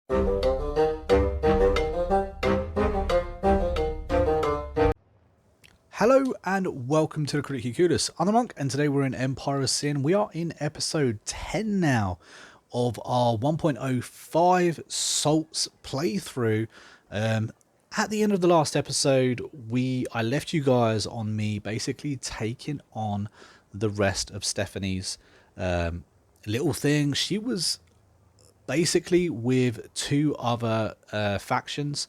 Hello and welcome to the Critically Clueless. I'm the Monk and today we're in Empire of Sin. We are in episode 10 now of our 1.05 Salts playthrough. At the end of the last episode, I left you guys on me basically taking on the rest of Stephanie's little thing. She was basically with two other factions.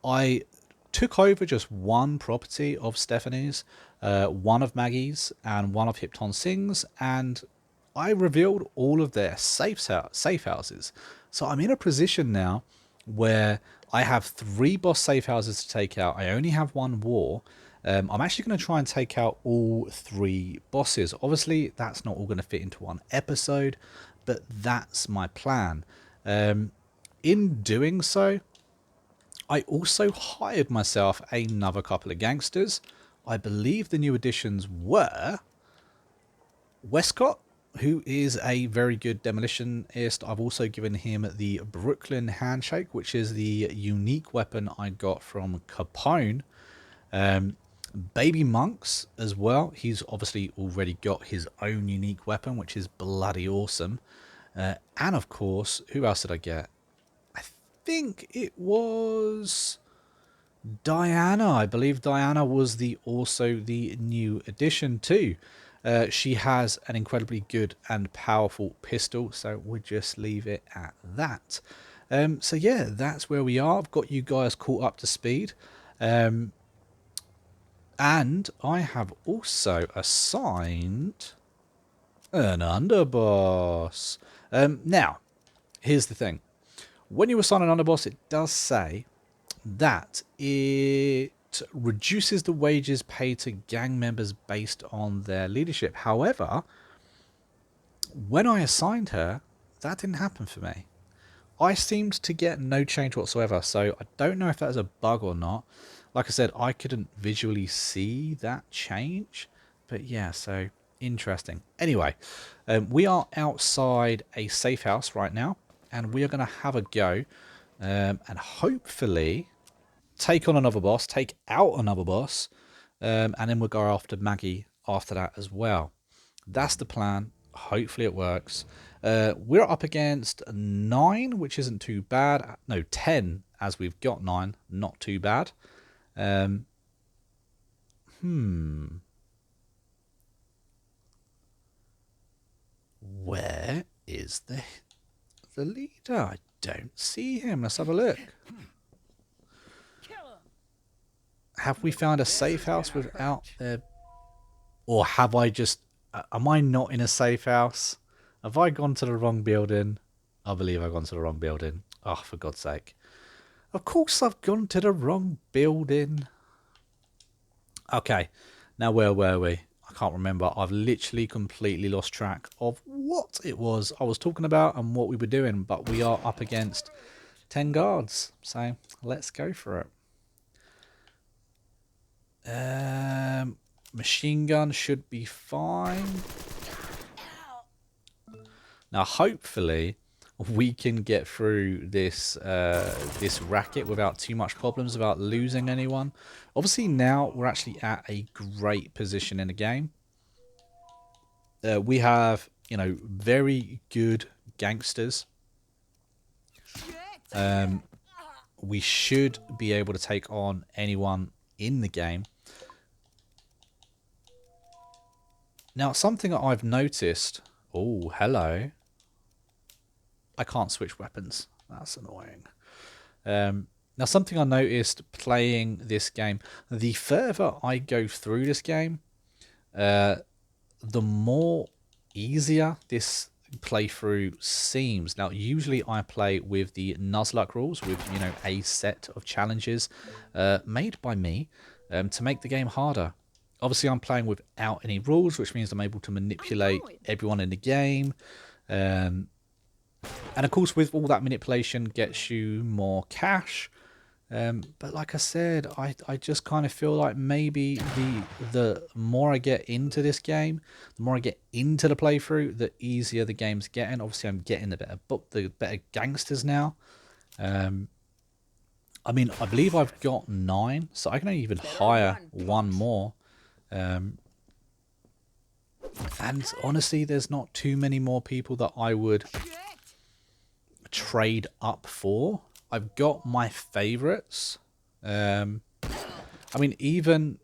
I took over just one property of Stephanie's, one of Maggie's, and one of Hipton Singh's, and I revealed all of their safe houses. So I'm in a position now where I have 3 boss safe houses to take out. I only have 1 war. I'm actually going to try and take out all 3 bosses. Obviously, that's not all going to fit into one episode, but that's my plan. In doing so, I also hired myself another couple of gangsters. I believe the new additions were Westcott, who is a very good demolitionist. I've also given him the Brooklyn Handshake, which is the unique weapon I got from Capone. Baby Monks as well. He's obviously already got his own unique weapon, which is bloody awesome. And of course, who else did I get? I think it was Diana. I believe Diana was also the new addition too. She has an incredibly good and powerful pistol, so we'll just leave it at that. So yeah, that's where we are. I've got you guys caught up to speed. And I have also assigned an underboss. Now, here's the thing. When you assign an underboss, it does say that it reduces the wages paid to gang members based on their leadership. However, when I assigned her, that didn't happen for me. I seemed to get no change whatsoever, so I don't know if that is a bug or not. Like I said, I couldn't visually see that change, but yeah, so interesting. Anyway, we are outside a safe house right now, and we are going to have a go, and hopefully take on another boss, take out another boss, and then we'll go after Maggie after that as well. That's the plan. Hopefully it works. We're up against 9, which isn't too bad. No, 10, as we've got 9. Not too bad. Where is the leader? I don't see him. Let's have a look. Have we found a safe house without their... Or have I just... Am I not in a safe house? Have I gone to the wrong building? I believe I've gone to the wrong building. Oh, for God's sake. Of course I've gone to the wrong building. Okay. Now where were we? I can't remember. I've literally completely lost track of what it was I was talking about and what we were doing. But we are up against 10 guards. So let's go for it. Machine gun should be fine. Now, hopefully, we can get through this this racket without too much problems, without losing anyone. Obviously, now we're actually at a great position in the game. We have, you know, very good gangsters. We should be able to take on anyone in the game. Now, something that I've noticed... Oh, hello. I can't switch weapons. That's annoying. Now, something I noticed playing this game, the further I go through this game, the more easier this playthrough seems. Now, usually I play with the Nuzlocke rules, with, you know, a set of challenges made by me to make the game harder. Obviously, I'm playing without any rules, which means I'm able to manipulate everyone in the game. And of course, with all that manipulation gets you more cash. But like I said, I just kind of feel like maybe the more I get into this game, the more I get into the playthrough, the easier the game's getting. Obviously, I'm getting the better gangsters now. I mean, I believe I've got 9, so I can even hire one more. And honestly, there's not too many more people that I would trade up for. I've got my favorites. I mean, even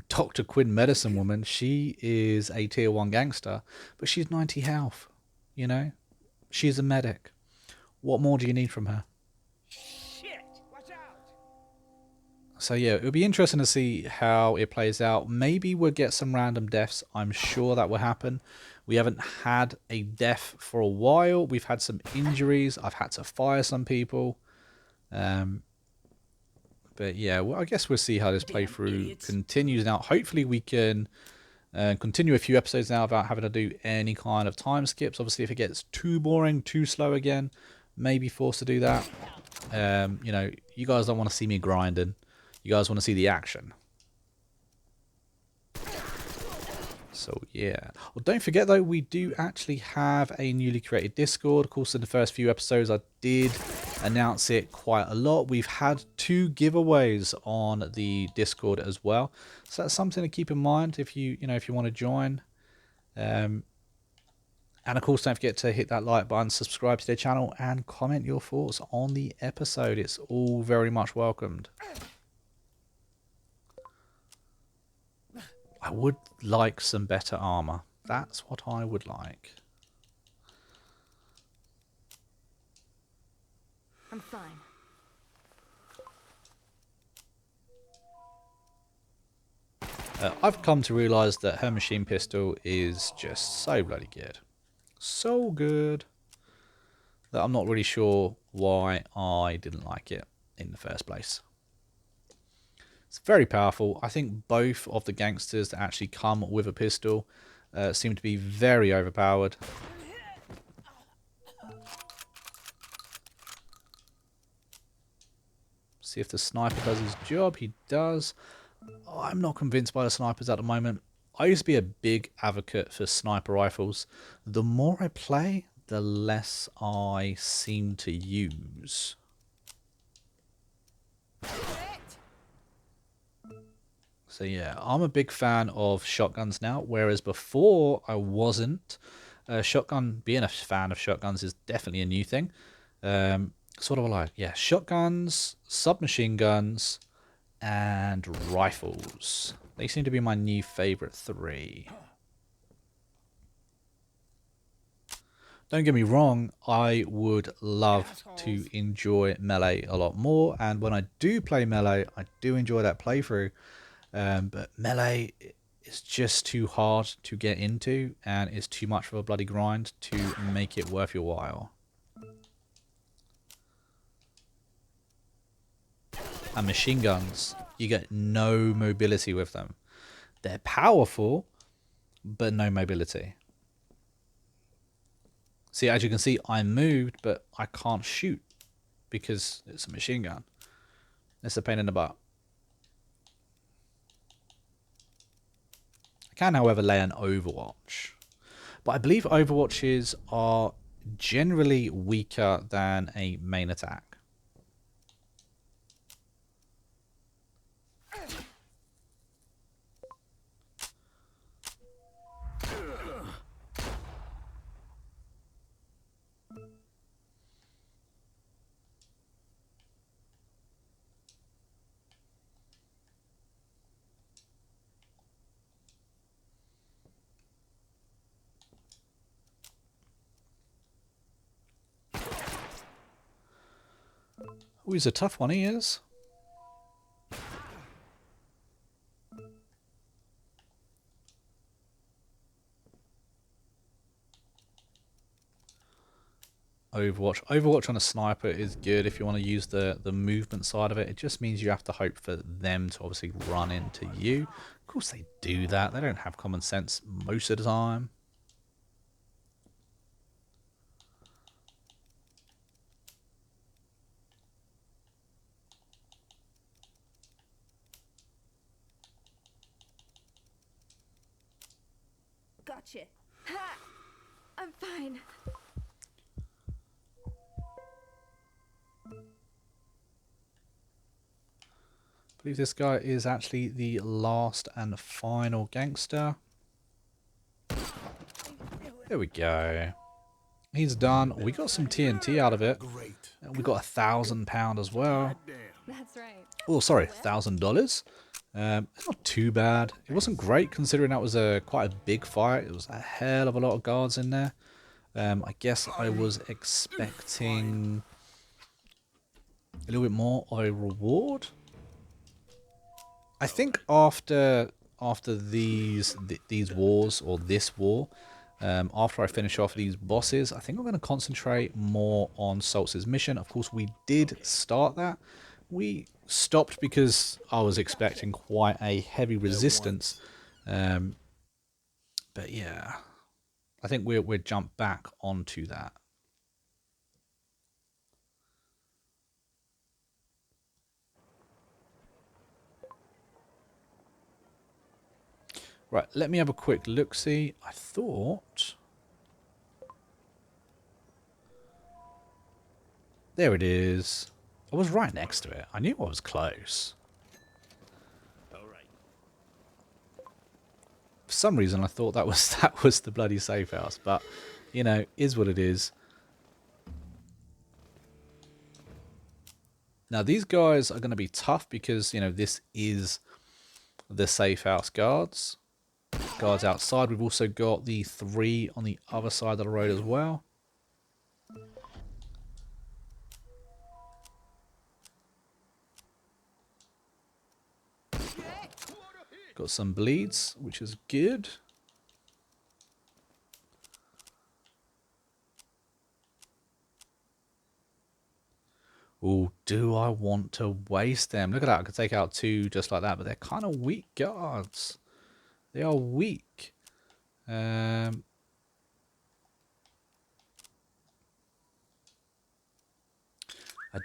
Dr. Quinn Medicine Woman, she is a tier 1 gangster, but she's 90 health. You know, she's a medic. What more do you need from her? So yeah, it'll be interesting to see how it plays out. Maybe we'll get some random deaths. I'm sure that will happen. We haven't had a death for a while. We've had some injuries. I've had to fire some people. But yeah, well, I guess we'll see how this playthrough continues. Now, hopefully we can continue a few episodes now without having to do any kind of time skips. Obviously, if it gets too boring, too slow again, maybe forced to do that. You know, you guys don't want to see me grinding. You guys want to see the action. So yeah. Well, don't forget though, we do actually have a newly created Discord. Of course, in the first few episodes, I did announce it quite a lot. We've had 2 giveaways on the Discord as well. So that's something to keep in mind if you want to join. And of course, don't forget to hit that like button, subscribe to the channel, and comment your thoughts on the episode. It's all very much welcomed. I would like some better armor. That's what I would like. I'm fine. I've come to realise that her machine pistol is just so bloody good. So good that I'm not really sure why I didn't like it in the first place. It's very powerful. I think both of the gangsters that actually come with a pistol seem to be very overpowered. See if the sniper does his job. He does. I'm not convinced by the snipers at the moment. I used to be a big advocate for sniper rifles. The more I play, the less I seem to use. So yeah, I'm a big fan of shotguns now, whereas before I wasn't. Being a fan of shotguns is definitely a new thing. Sort of like, yeah, shotguns, submachine guns, and rifles. They seem to be my new favorite 3. Don't get me wrong, I would love to enjoy Melee a lot more, and when I do play Melee, I do enjoy that playthrough. But Melee is just too hard to get into, and it's too much of a bloody grind to make it worth your while. And machine guns, you get no mobility with them. They're powerful, but no mobility. See, as you can see, I moved, but I can't shoot because it's a machine gun. It's a pain in the butt. I can, however, lay an Overwatch. But I believe Overwatches are generally weaker than a main attack. Oh, he's a tough one, he is. Overwatch on a sniper is good if you want to use the movement side of it. It just means you have to hope for them to obviously run into you. Of course they do that. They don't have common sense most of the time. Gotcha. Ha! I'm fine. believe this guy is actually the last and final gangster. There we go. He's done. We got some TNT out of it. And we got £1,000 as well. That's right. Oh, sorry, $1,000. It's not too bad. It wasn't great considering that was quite a big fight. It was a hell of a lot of guards in there. I guess I was expecting a little bit more of a reward. I think after these wars, or this war, after I finish off these bosses, I think I'm going to concentrate more on Saltis' mission. Of course, we did start that. We stopped because I was expecting quite a heavy resistance. But yeah, I think we'll jump back onto that. Right, let me have a quick look-see. I thought... There it is. I was right next to it. I knew I was close. For some reason, I thought that was the bloody safe house. But, you know, is what it is. Now, these guys are going to be tough because, you know, this is the safe house guards. Guards outside. We've also got the 3 on the other side of the road as well. Got some bleeds, which is good. Oh, do I want to waste them? Look at that. I could take out 2 just like that, but they're kind of weak guards. They are weak. I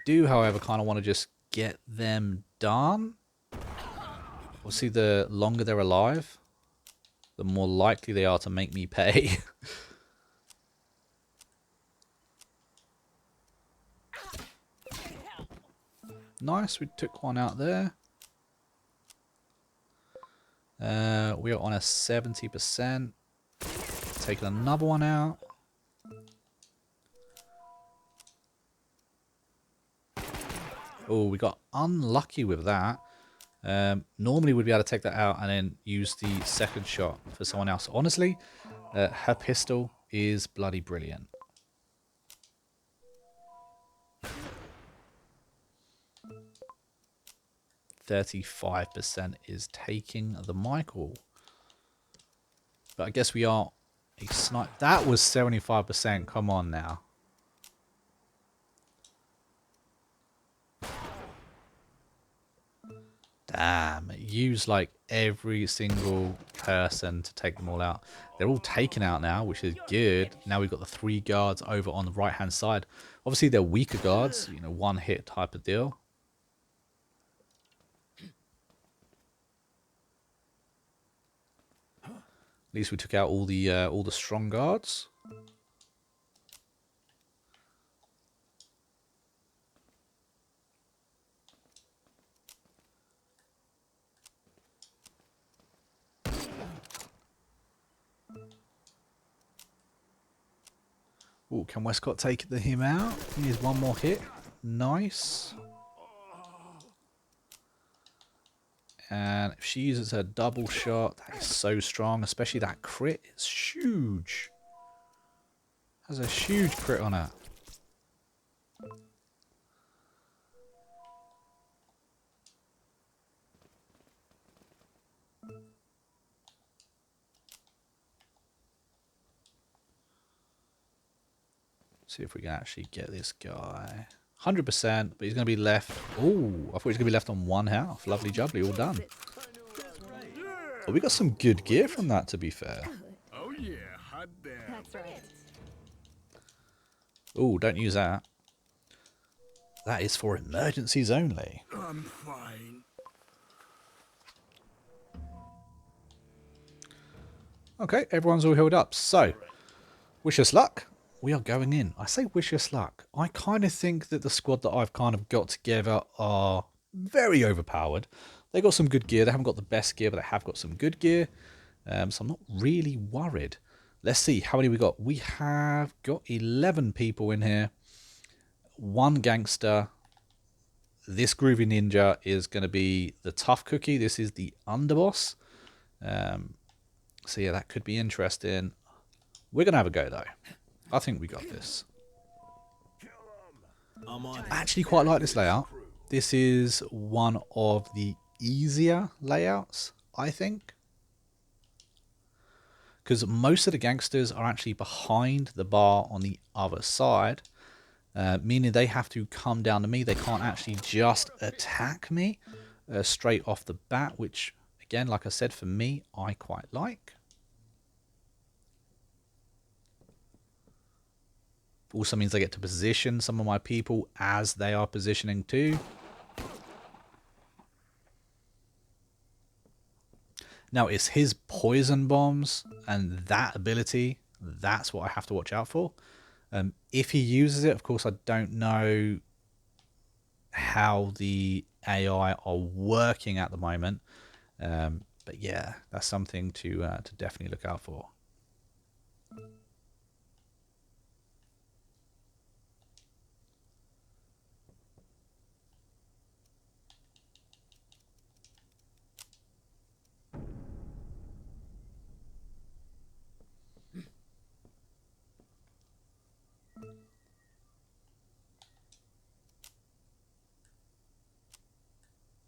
do, however, kind of want to just get them done. Obviously, the longer they're alive, the more likely they are to make me pay. Nice, we took one out there. We are on a 70%. Taking another one out. Oh, we got unlucky with that. Normally we'd be able to take that out and then use the second shot for someone else. Honestly, her pistol is bloody brilliant. 35% is taking the Michael. But I guess we are a snipe. That was 75%. Come on now. Damn, use like every single person to take them all out. They're all taken out now, which is good. Now we've got the 3 guards over on the right hand side. Obviously they're weaker guards, you know, 1 hit type of deal. At least we took out all the strong guards. Oh, can Westcott take him out? He needs 1 more hit. Nice. And if she uses her double shot, that is so strong. Especially that crit is huge. Has a huge crit on her. See if we can actually get this guy. 100%, but he's going to be left. Oh, I thought he was going to be left on 1 health. Lovely jubbly, all done. Oh, we got some good gear from that, to be fair. Oh yeah, hot damn. That's right. Oh, don't use that. That is for emergencies only. I'm fine. Okay, everyone's all healed up. So, wish us luck. We are going in. I say wish us luck. I kind of think that the squad that I've kind of got together are very overpowered. They got some good gear. They haven't got the best gear, but they have got some good gear. So I'm not really worried. Let's see, how many we got? We have got 11 people in here. One gangster. This groovy ninja is going to be the tough cookie. This is the underboss. So yeah, that could be interesting. We're going to have a go, though. I think we got this. I actually quite like this layout. This is one of the easier layouts, I think. Because most of the gangsters are actually behind the bar on the other side. Meaning they have to come down to me. They can't actually just attack me straight off the bat, which, again, like I said, for me, I quite like. Also means I get to position some of my people as they are positioning too. Now, it's his poison bombs and that ability. That's what I have to watch out for. If he uses it, of course, I don't know how the AI are working at the moment. But yeah, that's something to definitely look out for.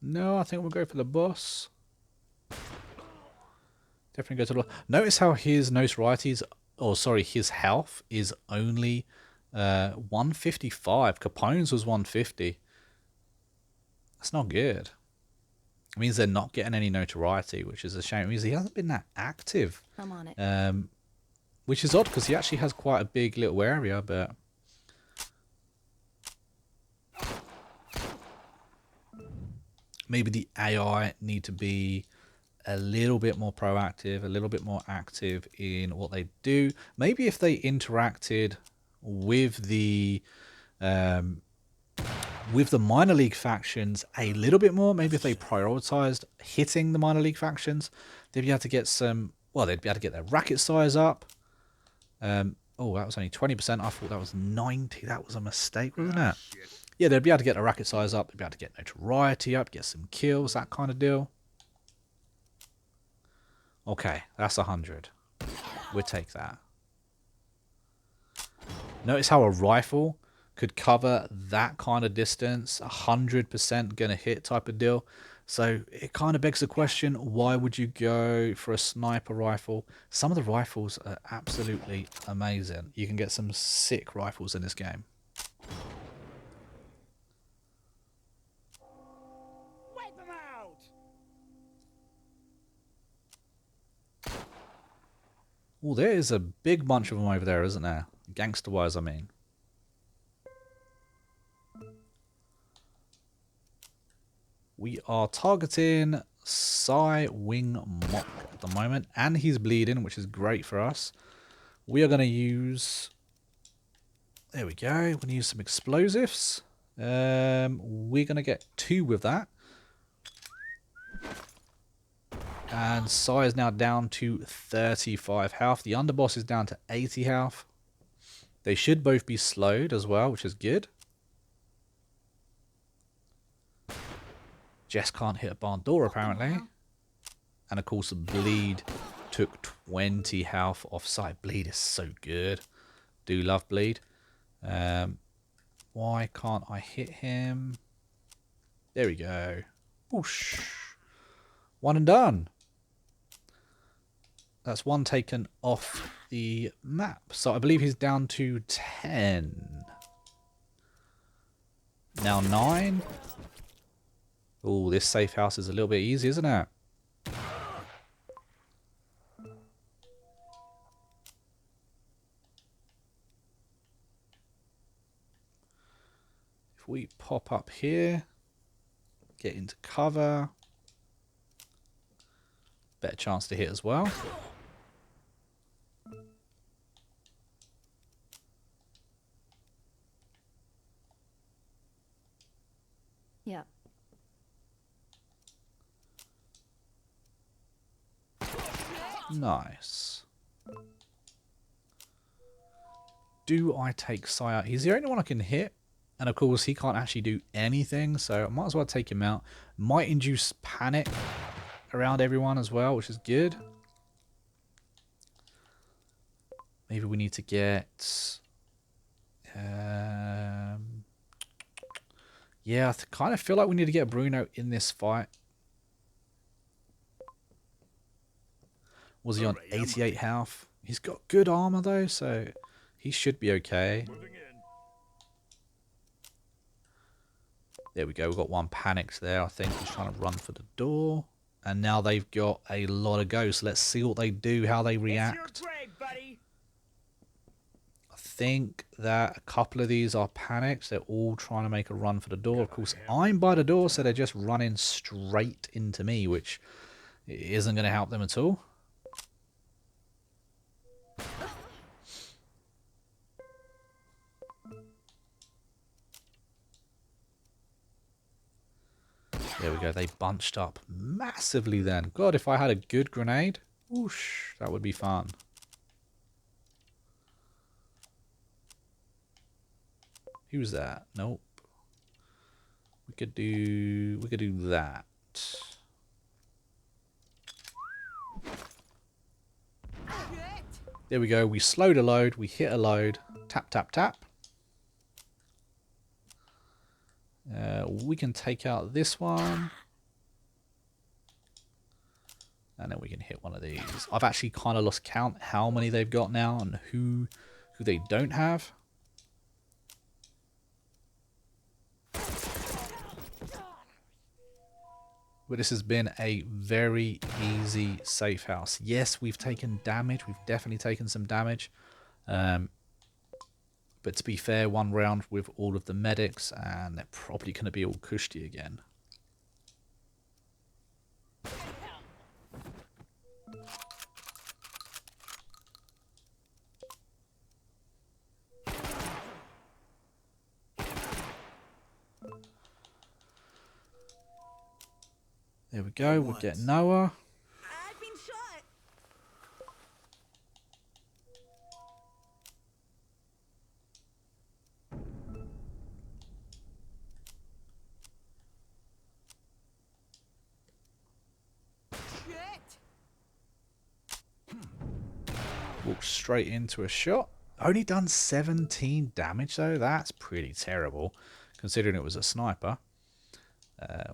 No, I think we'll go for the boss. Definitely go to the boss. Notice how his notorieties, or sorry, his health is only 155. Capone's was 150. That's not good. It means they're not getting any notoriety, which is a shame. It means he hasn't been that active. I'm on it. Which is odd because he actually has quite a big little area, but maybe the AI need to be a little bit more proactive, a little bit more active in what they do. Maybe if they interacted with the minor league factions a little bit more, maybe if they prioritized hitting the minor league factions, they'd be able to get some, well, they'd be able to get their racket size up. Oh, that was only 20%. I thought that was 90. That was a mistake, wasn't it? Yeah, they'd be able to get their racket size up. They'd be able to get notoriety up, get some kills, that kind of deal. Okay, that's 100. We'll take that. Notice how a rifle could cover that kind of distance, 100% gonna hit type of deal. So it kind of begs the question, why would you go for a sniper rifle? Some of the rifles are absolutely amazing. You can get some sick rifles in this game. Wipe them out! Oh, there is a big bunch of them over there, isn't there? Gangster-wise, I mean. We are targeting Psy Wing Mock at the moment, and he's bleeding, which is great for us. We are going to use... There we go. We're going to use some explosives. We're going to get 2 with that. And Psy is now down to 35 health. The underboss is down to 80 health. They should both be slowed as well, which is good. Jess can't hit a barn door, apparently. And of course, the bleed took 20 health off site. Bleed is so good. Do love bleed. Why can't I hit him? There we go. Whoosh. 1 and done. That's 1 taken off the map. So I believe he's down to 10. Now 9. Oh, this safe house is a little bit easy, isn't it? If we pop up here, get into cover, better chance to hit as well. Yeah. Nice. Do I take Sai out? He's the only one I can hit. And of course, he can't actually do anything. So I might as well take him out. Might induce panic around everyone as well, which is good. Maybe we need to get... yeah, I kind of feel like we need to get Bruno in this fight. Was he on 88 health? He's got good armor though, so he should be okay. There we go, we've got one panicked there. I think he's trying to run for the door. And now they've got a lot of ghosts. Let's see what they do, how they react. I think that a couple of these are panicked. They're all trying to make a run for the door. Of course, I'm by the door, so they're just running straight into me, which isn't going to help them at all. There we go. They bunched up massively then. God, if I had a good grenade, whoosh, that would be fun. Who's that? Nope. We could do that. There we go. We slowed a load. We hit a load. Tap, tap, tap. We can take out this one. And then we can hit one of these. I've actually kind of lost count how many they've got now and who they don't have. But this has been a very easy safe house. Yes, we've taken damage. We've definitely taken some damage. But to be fair, one round with all of the medics, and they're probably going to be all cushy again. There we go. We'll get Noah. I've been shot. Shit. Walked straight into a shot. Only done 17 damage though. That's pretty terrible, considering it was a sniper.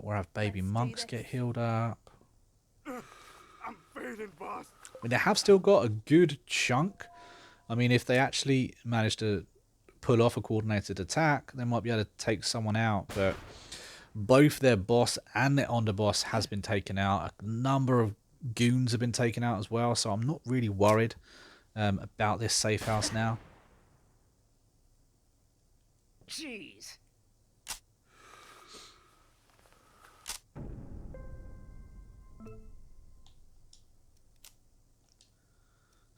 We'll have baby monks get healed up. I'm fading, boss. I mean, they have still got a good chunk. I mean, if they actually manage to pull off a coordinated attack, they might be able to take someone out. But both their boss and their underboss has been taken out. A number of goons have been taken out as well. So I'm not really worried about this safe house now. Jeez.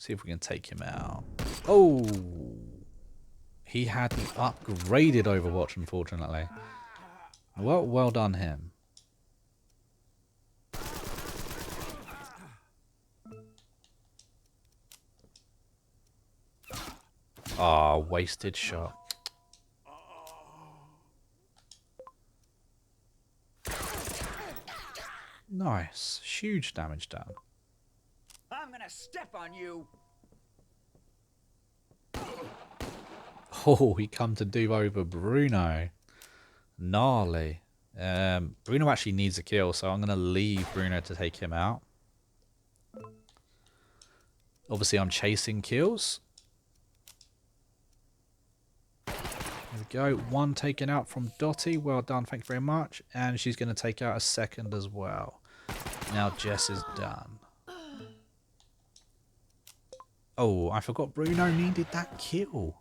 See if we can take him out. Oh, he had the upgraded Overwatch, unfortunately. Well done him. Ah, wasted shot. Nice. Huge damage done. I'm gonna step on you. Oh, he come to do over Bruno. Gnarly. Bruno actually needs a kill, so I'm going to leave Bruno to take him out. Obviously, I'm chasing kills. There we go. One taken out from Dottie. Well done. Thank you very much. And she's going to take out a second as well. Now Jess is done. Oh, I forgot Bruno needed that kill.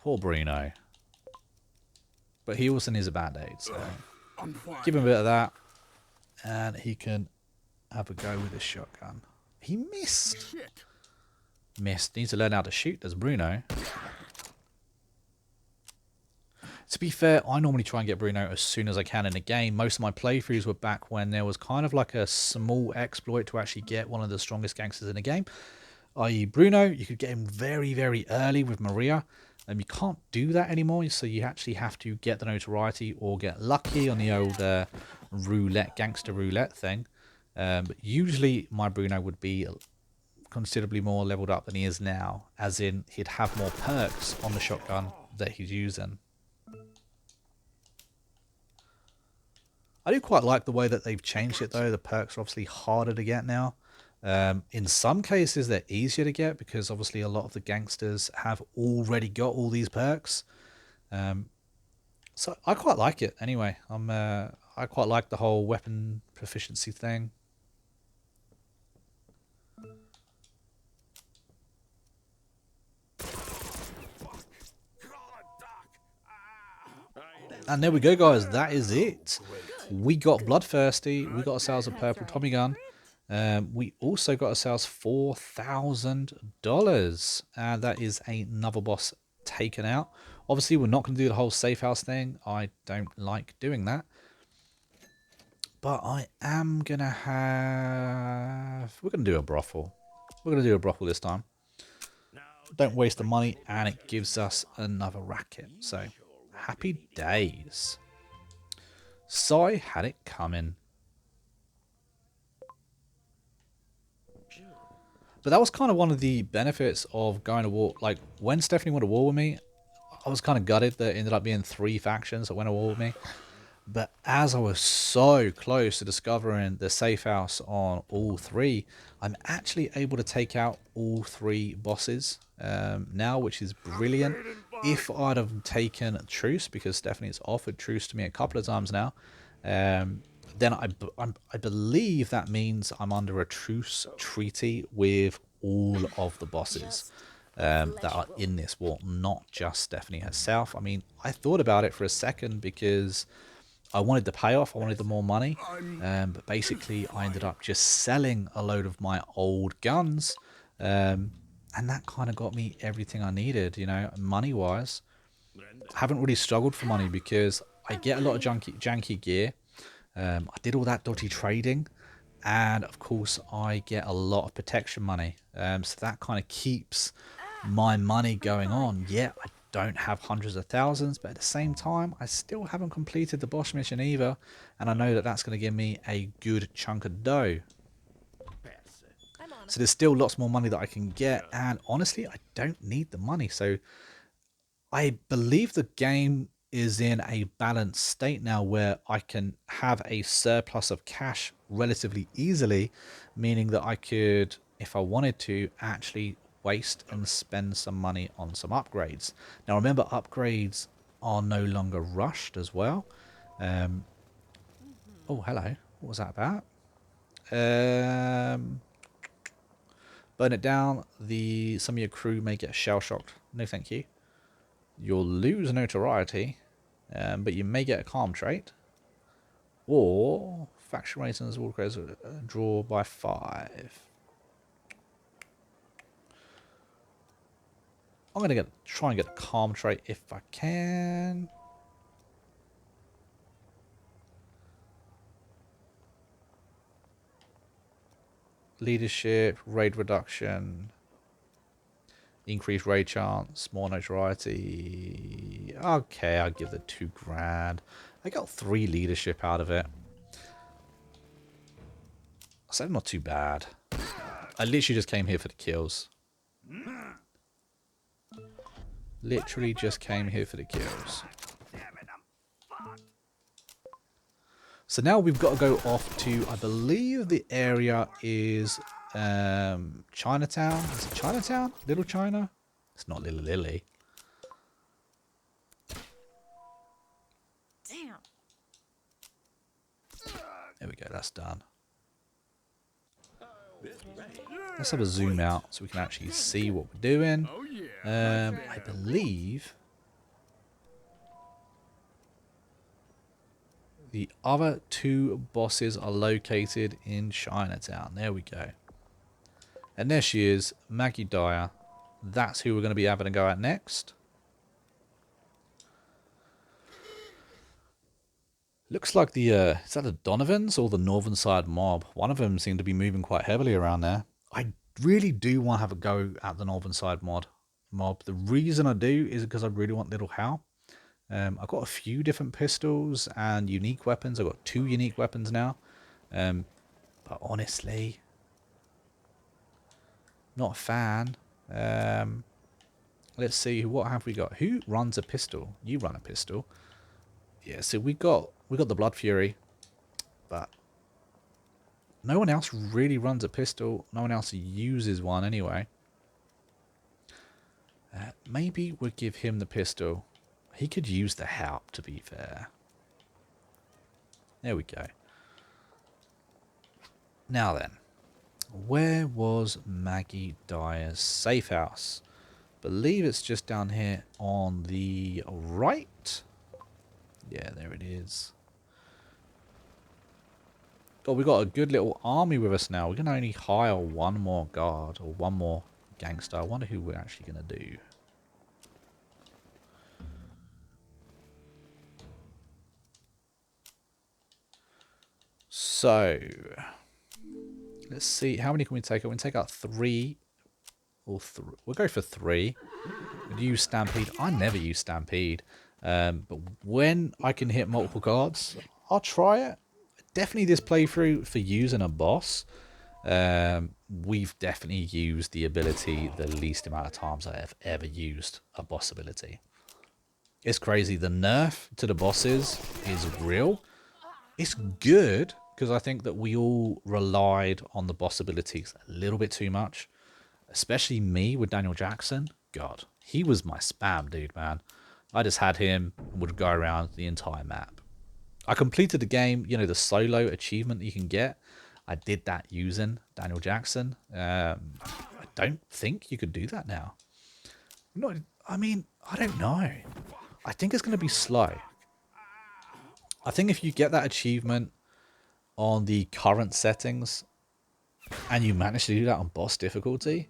Poor Bruno. But he also needs a band-aid, so give him a bit of that. And he can have a go with his shotgun. He missed. Shit. Missed. Needs to learn how to shoot, does Bruno. To be fair, I normally try and get Bruno as soon as I can in a game. Most of my playthroughs were back when there was kind of like a small exploit to actually get one of the strongest gangsters in a game, i.e. Bruno. You could get him very, very early with Maria. You can't do that anymore, so you actually have to get the notoriety or get lucky on the old roulette, gangster roulette thing. But usually my Bruno would be considerably more leveled up than he is now, as in he'd have more perks on the shotgun that he's using. I do quite like the way that they've changed it though. The perks are obviously harder to get now. In some cases they're easier to get because obviously a lot of the gangsters have already got all these perks. So I quite like it anyway. I quite like the whole weapon proficiency thing. And there we go, guys. That is it. We got Bloodthirsty. We got ourselves a purple Tommy gun. We also got ourselves $4,000. And that is another boss taken out. Obviously, we're not going to do the whole safe house thing. I don't like doing that. But I am going to have... We're going to do a brothel. We're going to do a brothel this time. Don't waste the money, and it gives us another racket. So, happy days. Sai had it coming. But that was kind of one of the benefits of going to war. Like, when Stephanie went to war with me, I was kind of gutted that it ended up being 3 factions that went to war with me. But as I was so close to discovering the safe house on all 3, I'm actually able to take out all 3 bosses now, which is brilliant. If I'd have taken a truce, because Stephanie's offered truce to me a couple of times now, then I believe that means I'm under a truce treaty with all of the bosses that are in this war, not just Stephanie herself. I mean, I thought about it for a second because I wanted the payoff, I wanted the more money, but basically I ended up just selling a load of my old guns, and that kind of got me everything I needed, you know, money-wise. I haven't really struggled for money because I get a lot of janky gear. I did all that dodgy trading, and of course I get a lot of protection money, so that kind of keeps my money going on. Yeah, I don't have hundreds of thousands, but at the same time I still haven't completed the boss mission either, and I know that that's going to give me a good chunk of dough. So there's still lots more money that I can get, and honestly I don't need the money. So I believe the game is in a balanced state now where I can have a surplus of cash relatively easily, meaning that I could, if I wanted to, actually waste and spend some money on some upgrades. Now remember, upgrades are no longer rushed as well. Oh, hello. What was that about? Burn it down. Some of your crew may get shell-shocked. No thank you. You'll lose notoriety, but you may get a calm trait. Or faction ratings will draw by 5. I'm going to try and get a calm trait if I can. Leadership, raid reduction, increased raid chance, more notoriety. Okay, I'll give it 2 grand. I got 3 leadership out of it. So not too bad. I literally just came here for the kills. Literally just came here for the kills. So now we've got to go off to, I believe the area is Chinatown. Is it Chinatown? Little China? It's not Little Lily. Damn. There we go, that's done. Let's have a zoom out so we can actually see what we're doing. I believe the other 2 bosses are located in Chinatown. There we go. And there she is, Maggie Dyer. That's who we're going to be having a go at next. Looks like the, is that the Donovans or the Northern Side mob? One of them seemed to be moving quite heavily around there. I really do want to have a go at the Northern Side mob. The reason I do is because I really want Little Hal. I've got a few different pistols and unique weapons. I've got 2 unique weapons now. But honestly, not a fan. Let's see, what have we got? Who runs a pistol? You run a pistol. Yeah, so we got the Blood Fury, but no one else really runs a pistol. No one else uses one anyway. Maybe we'll give him the pistol. He could use the help, to be fair. There we go. Now then, where was Maggie Dyer's safe house? Believe it's just down here on the right. Yeah, there it is. God, we've got a good little army with us now. We can only hire one more guard or one more gangster. I wonder who we're actually going to do. So, let's see. How many can we take out? We can take out 3 or 3. We'll go for 3. We'll use Stampede. I never use Stampede. But when I can hit multiple guards, I'll try it. Definitely this playthrough for using a boss. We've definitely used the ability the least amount of times I have ever used a boss ability. It's crazy. The nerf to the bosses is real. It's good because I think that we all relied on the boss abilities a little bit too much. Especially me with Daniel Jackson. God, he was my spam dude, man. I just had him and would go around the entire map. I completed the game, you know, the solo achievement that you can get. I did that using Daniel Jackson. I don't think you could do that now. Not, I mean, I don't know. I think it's going to be slow. I think if you get that achievement on the current settings and you manage to do that on boss difficulty,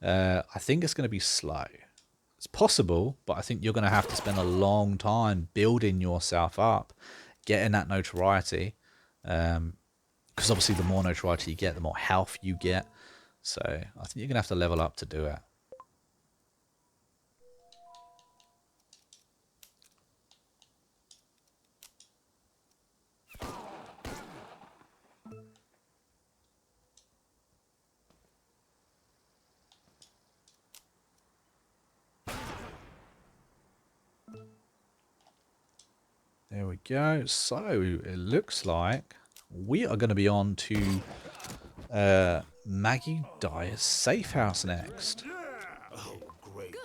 I think it's going to be slow. It's possible, but I think you're going to have to spend a long time building yourself up, getting that notoriety. Because obviously the more notoriety you get, the more health you get. So I think you're going to have to level up to do it. There we go. So it looks like we are going to be on to Maggie Dyer's safe house next. Oh, great.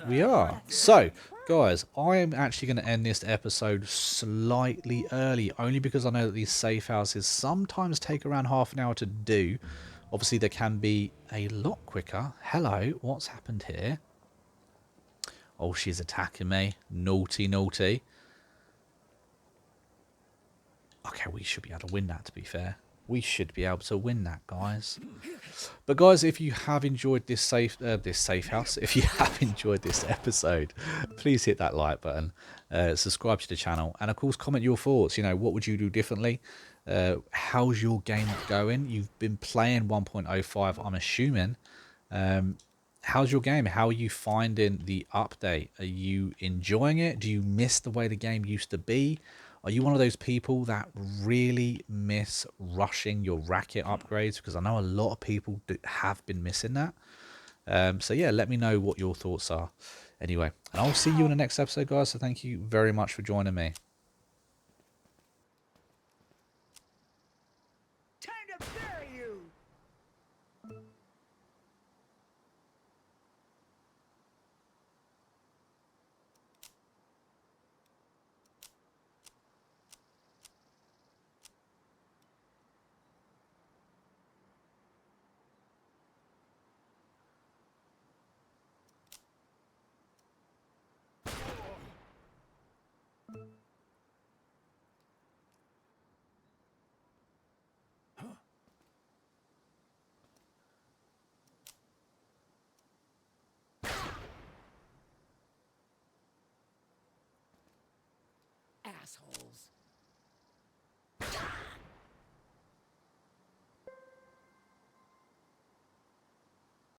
We are. So, guys, I am actually going to end this episode slightly early, only because I know that these safe houses sometimes take around half an hour to do. Obviously, they can be a lot quicker. Hello, what's happened here? Oh, she's attacking me. Naughty, naughty. Okay, we should be able to win that, to be fair. We should be able to win that, guys. But guys, if you have enjoyed this safe house, if you have enjoyed this episode, please hit that like button, subscribe to the channel, and of course comment your thoughts. You know, what would you do differently? How's your game going? You've been playing 1.05, I'm assuming. How's your game? How are you finding the update? Are you enjoying it? Do you miss the way the game used to be? Are you one of those people that really miss rushing your racket upgrades? Because I know a lot of people have been missing that. So yeah, let me know what your thoughts are. Anyway, and I'll see you in the next episode, guys. So thank you very much for joining me. Time to bury you! asshole.